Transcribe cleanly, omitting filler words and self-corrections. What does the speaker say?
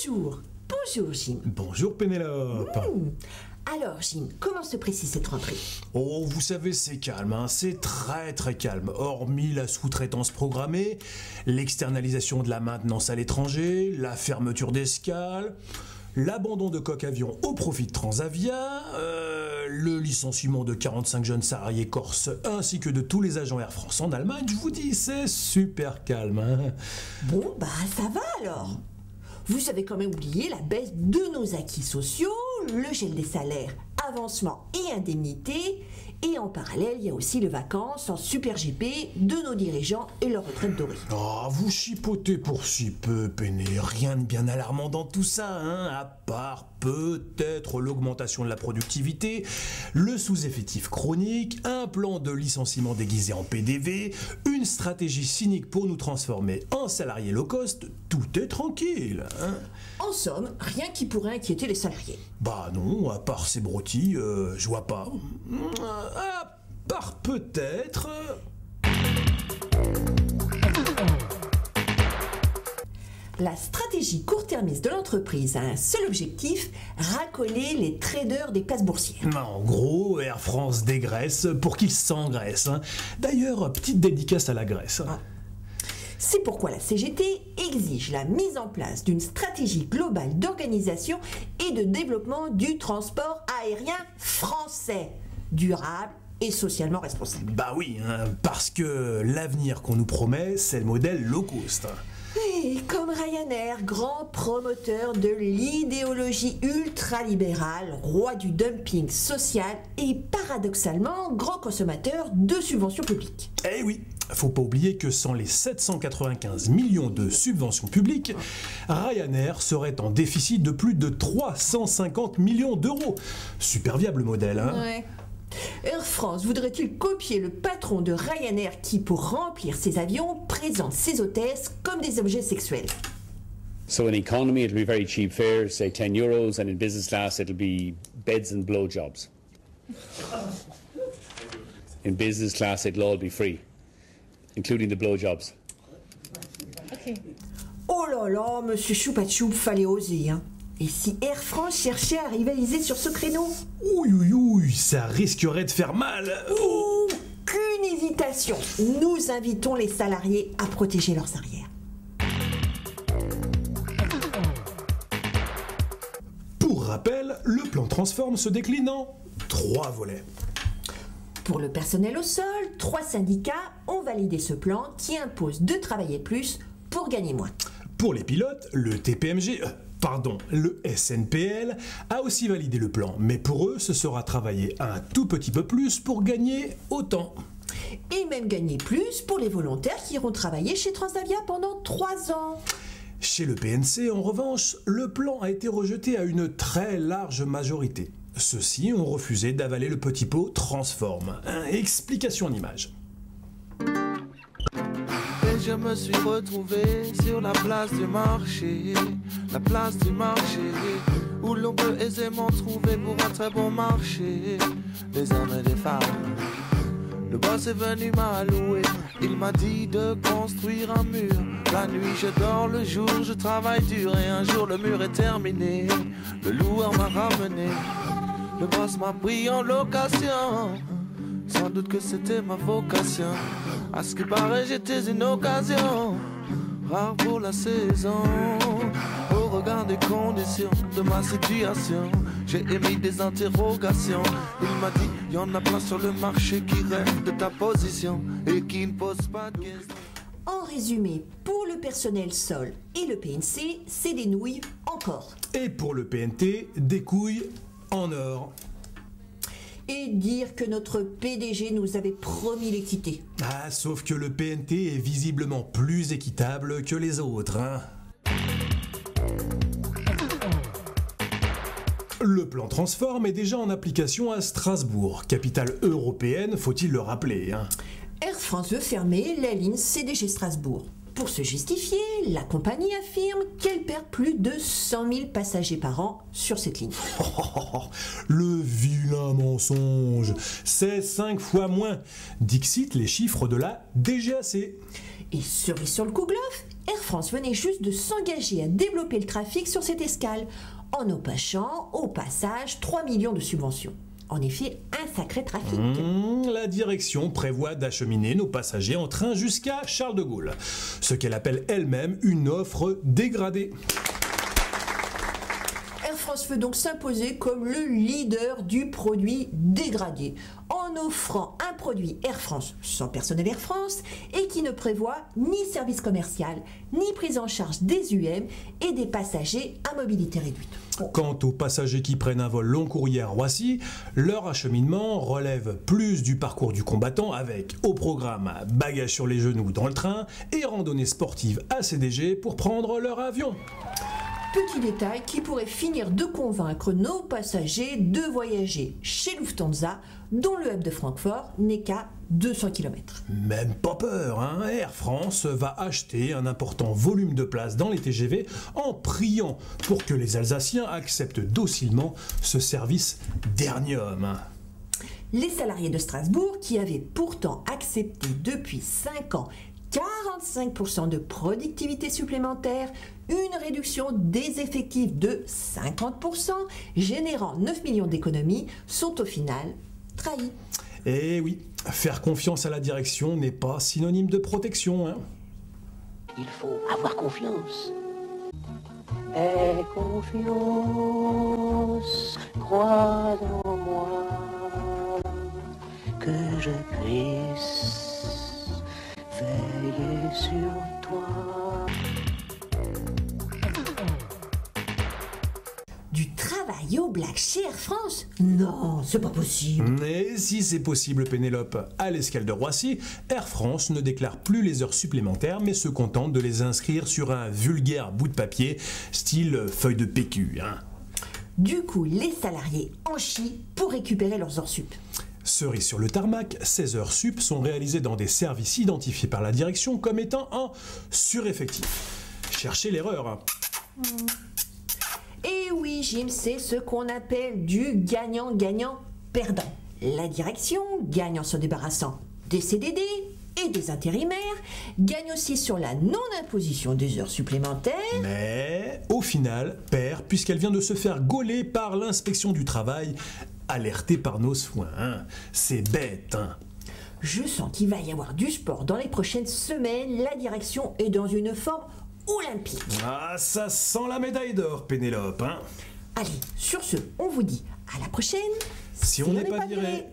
Bonjour. Bonjour, Jim. Bonjour, Pénélope. Alors, Jim, comment se précise cette rentrée? Oh, vous savez, c'est calme, hein. C'est très très calme. Hormis la sous-traitance programmée, l'externalisation de la maintenance à l'étranger, la fermeture d'escale, l'abandon de Coq-Avion au profit de Transavia, le licenciement de 45 jeunes salariés corses ainsi que de tous les agents Air France en Allemagne, je vous dis, c'est super calme, hein. Bon, bah ça va alors. Vous avez quand même oublié la baisse de nos acquis sociaux, le gel des salaires, avancement et indemnités, et en parallèle, il y a aussi les vacances en super GP de nos dirigeants et leur retraite dorée. Oh, vous chipotez pour si peu, Péné. Rien de bien alarmant dans tout ça, hein, à part peut-être l'augmentation de la productivité, le sous-effectif chronique, un plan de licenciement déguisé en PDV, une stratégie cynique pour nous transformer en salariés low cost, tout est tranquille, hein. En somme, rien qui pourrait inquiéter les salariés. Bah non, à part ces broutilles, je vois pas. À part peut-être... La stratégie court-termiste de l'entreprise a un seul objectif, racoler les traders des places boursières. En gros, Air France dégraisse pour qu'ils s'engraissent, hein. D'ailleurs, petite dédicace à la Grèce. Ah. C'est pourquoi la CGT exige la mise en place d'une stratégie globale d'organisation et de développement du transport aérien français, durable et socialement responsable. Bah oui, hein, parce que l'avenir qu'on nous promet, c'est le modèle low cost. Et comme Ryanair, grand promoteur de l'idéologie ultralibérale, roi du dumping social et paradoxalement grand consommateur de subventions publiques. Eh oui, faut pas oublier que sans les 795 millions de subventions publiques, Ryanair serait en déficit de plus de 350 millions d'euros. Super viable le modèle, hein. Ouais. Air France voudrait-il copier le patron de Ryanair qui, pour remplir ses avions, présente ses hôtesses comme des objets sexuels? So in economy it'll be very cheap fares, say 10 euros, and in business class it'll be beds and blowjobs. In business class it'll all be free, including the blowjobs. Oh là là, monsieur Choupa-Choup, fallait oser, hein. Et si Air France cherchait à rivaliser sur ce créneau? Ouï, ça risquerait de faire mal. Aucune hésitation. Nous invitons les salariés à protéger leurs arrières. Pour rappel, le plan Transform se décline en 3 volets. Pour le personnel au sol, 3 syndicats ont validé ce plan qui impose de travailler plus pour gagner moins. Pour les pilotes, le le SNPL a aussi validé le plan, mais pour eux, ce sera travailler un tout petit peu plus pour gagner autant. Et même gagner plus pour les volontaires qui iront travailler chez Transavia pendant 3 ans. Chez le PNC, en revanche, le plan a été rejeté à une très large majorité. Ceux-ci ont refusé d'avaler le petit pot Transform. Explication en images. Et je me suis retrouvé sur la place du marché, où l'on peut aisément trouver pour un très bon marché des hommes et des femmes. Le boss est venu m'allouer, il m'a dit de construire un mur. La nuit je dors, le jour je travaille dur, et un jour le mur est terminé, le loueur m'a ramené. Le boss m'a pris en location, sans doute que c'était ma vocation. À ce qui paraît j'étais une occasion rare pour la saison. Au regard des conditions de ma situation, j'ai émis des interrogations. Il m'a dit, y en a plein sur le marché qui rêvent de ta position et qui ne posent pas de questions. En résumé, pour le personnel sol et le PNC, c'est des nouilles encore. Et pour le PNT, des couilles en or. Et dire que notre PDG nous avait promis l'équité. Ah, sauf que le PNT est visiblement plus équitable que les autres, hein. Le plan Transform est déjà en application à Strasbourg, capitale européenne, faut-il le rappeler, hein. Air France veut fermer la ligne CDG Strasbourg. Pour se justifier, la compagnie affirme qu'elle perd plus de 100 000 passagers par an sur cette ligne. Le vilain mensonge, c'est 5 fois moins. Dixit les chiffres de la DGAC. Et cerise sur le coup, Gloff, Air Air France venait juste de s'engager à développer le trafic sur cette escale, en empêchant au passage 3 millions de subventions. En effet, un sacré trafic. La direction prévoit d'acheminer nos passagers en train jusqu'à Charles de Gaulle, ce qu'elle appelle elle-même une offre dégradée. Air France veut donc s'imposer comme le leader du produit dégradé, en offrant un produit Air France sans personnel Air France et qui ne prévoit ni service commercial, ni prise en charge des UM et des passagers à mobilité réduite. Quant aux passagers qui prennent un vol long courrier à Roissy, leur acheminement relève plus du parcours du combattant avec, au programme, bagages sur les genoux dans le train et randonnée sportive à CDG pour prendre leur avion. Petit détail qui pourrait finir de convaincre nos passagers de voyager chez Lufthansa, dont le hub de Francfort n'est qu'à 200 km. Même pas peur, hein. Air France va acheter un important volume de places dans les TGV en priant pour que les Alsaciens acceptent docilement ce service dernium. Les salariés de Strasbourg, qui avaient pourtant accepté depuis 5 ans 45% de productivité supplémentaire, une réduction des effectifs de 50%, générant 9 millions d'économies, sont au final trahis. Eh oui, faire confiance à la direction n'est pas synonyme de protection, hein. Il faut avoir confiance. Aie confiance, crois en moi, que je puisse veiller sur toi. Du travail au black chez Air France? Non, c'est pas possible. Mais si c'est possible, Pénélope, à l'escale de Roissy, Air France ne déclare plus les heures supplémentaires mais se contente de les inscrire sur un vulgaire bout de papier, style feuille de PQ, hein. Du coup, les salariés en chient pour récupérer leurs heures sup. Cerise sur le tarmac, ces heures sup sont réalisées dans des services identifiés par la direction comme étant en sureffectif. Cherchez l'erreur, hein. Et oui, Jim, c'est ce qu'on appelle du gagnant-gagnant-perdant. La direction gagne en se débarrassant des CDD et des intérimaires, gagne aussi sur la non-imposition des heures supplémentaires. Mais au final, perd puisqu'elle vient de se faire gauler par l'inspection du travail, alertée par nos soins, hein. C'est bête, hein. Je sens qu'il va y avoir du sport dans les prochaines semaines. La direction est dans une forme olympique. Ah, ça sent la médaille d'or, Pénélope, hein. Allez, sur ce, on vous dit à la prochaine. Si on n'est pas viré.